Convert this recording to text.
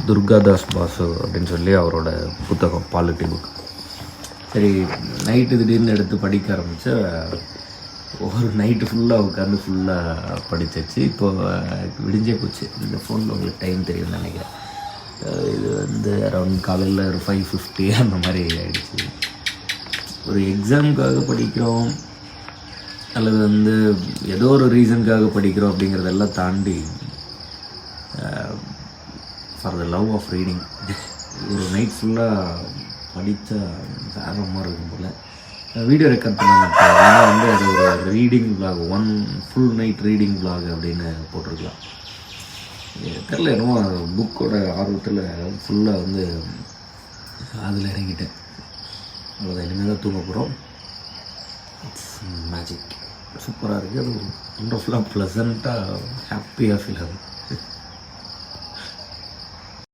துர்காதாஸ் பாசு அப்படின்னு சொல்லி அவரோட புத்தகம், பாலிட்டி புக். சரி, நைட்டு திடீர்னு எடுத்து படிக்க ஆரம்பித்தா ஒரு நைட்டு ஃபுல்லாக உட்காந்து ஃபுல்லாக படித்தாச்சு. இப்போது விடிஞ்சே போச்சு. இந்த ஃபோனில் உங்களுக்கு டைம் தெரியும்னு நினைக்கிறேன். இது வந்து அரௌண்ட் காலையில் ஒரு 5:50 அந்த மாதிரி ஆகிடுச்சு. ஒரு எக்ஸாமுக்காக படிக்கிறோம் அல்லது வந்து ஏதோ ஒரு ரீசனுக்காக படிக்கிறோம் அப்படிங்கிறதெல்லாம் தாண்டி for the love of reading ஒரு நைட் ஃபுல்லாக படித்தா ஆர்வமாக இருக்கும் போல். வீடியோ ரெக்கார்ட் பண்ண மாட்டேன். ஆனால் வந்து அது ஒரு reading vlog, 1 full night reading vlog அப்படின்னு போட்டிருக்கலாம். தெரில, என்னமோ புக்கோட ஆர்வத்தில் ஃபுல்லாக வந்து அதில் இறங்கிட்டேன். அவ்வளோதான், இனிமேல் தான் தூங்க போகிறோம். It's magic. சூப்பராக இருக்குது. அது ஒரு ஒண்டர்ஃபுல்லாக ப்ளசண்ட்டாக ஹாப்பியாக ஃபீல் ஆகும்.